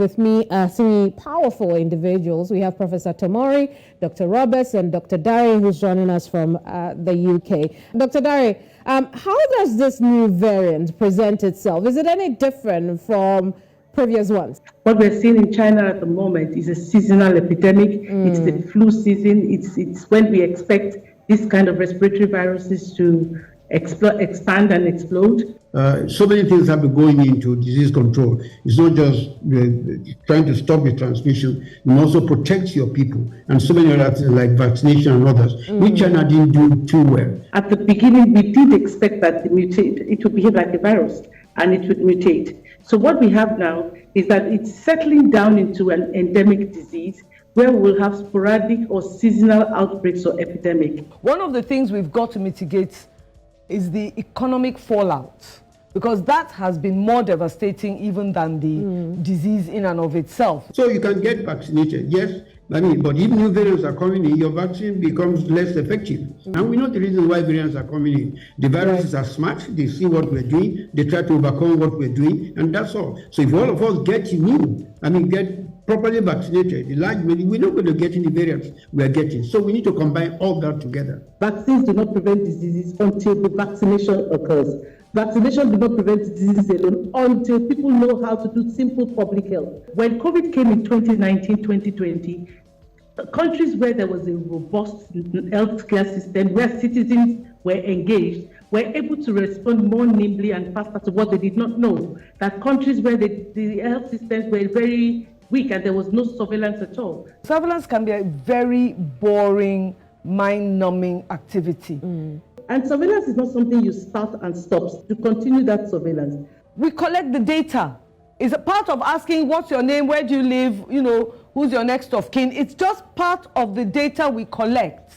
with me are three powerful individuals. We have Professor Tomori, Dr. Roberts, and Dr. Dare, who's joining us from the UK. Dr. Dare, how does this new variant present itself? Is it any different from previous ones? What we're seeing in China at the moment is a seasonal epidemic. It's the flu season. It's when we expect this kind of respiratory viruses to expand and explode. So many things have been going into disease control. It's not just trying to stop the transmission, it also protects your people. And so many other things like vaccination and others, which China didn't do too well. At the beginning, we did expect that it would behave like a virus and it would mutate. So what we have now is that it's settling down into an endemic disease where we'll have sporadic or seasonal outbreaks or epidemic. One of the things we've got to mitigate is the economic fallout, because that has been more devastating even than the disease in and of itself. So you can get vaccinated, yes, but if new variants are coming in, your vaccine becomes less effective. And we know the reason why variants are coming in. The viruses are smart, they see what we're doing, they try to overcome what we're doing, and that's all. So if all of us get immune, get properly vaccinated, we're not going to get any variants we're getting. So we need to combine all that together. Vaccines do not prevent diseases until the vaccination occurs. Vaccination do not prevent diseases alone until people know how to do simple public health. When COVID came in 2019, 2020, countries where there was a robust healthcare system, where citizens were engaged, were able to respond more nimbly and faster to what they did not know. That countries where the health systems were very weak and there was no surveillance at all. Surveillance can be a very boring, mind-numbing activity. And surveillance is not something you start and stop. To continue that surveillance, we collect the data. It's a part of asking what's your name, where do you live, who's your next of kin. It's just part of the data we collect.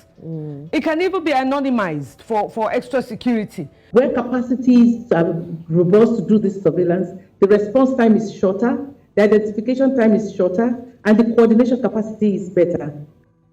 It can even be anonymized for extra security. Where capacities are robust to do this surveillance, the response time is shorter, the identification time is shorter, and the coordination capacity is better.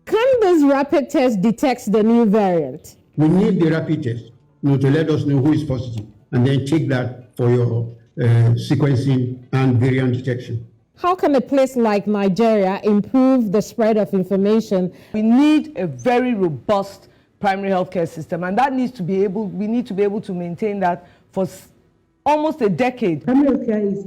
Can this rapid test detect the new variant? We need the rapid test to let us know who is positive, and then take that for your sequencing and variant detection. How can a place like Nigeria improve the spread of information? We need a very robust primary healthcare system, and we need to be able to maintain that for almost a decade. Primary healthcare is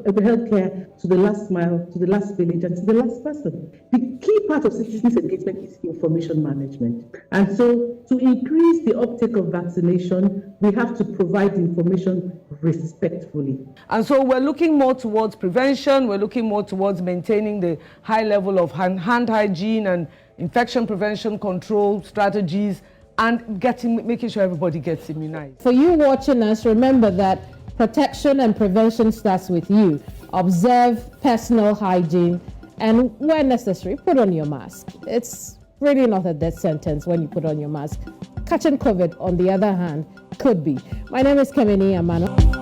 healthcare to the last mile, to the last village, and to the last person. The key part of citizens' engagement is information management. And so to increase the uptake of vaccination, we have to provide information respectfully. And so we're looking more towards prevention, we're looking more towards maintaining the high level of hand hygiene and infection prevention control strategies, and making sure everybody gets immunized. For you watching us, remember that protection and prevention starts with you. Observe personal hygiene, and where necessary, put on your mask. It's really not a death sentence when you put on your mask. Catching COVID, on the other hand, could be. My name is Keminni Amanor.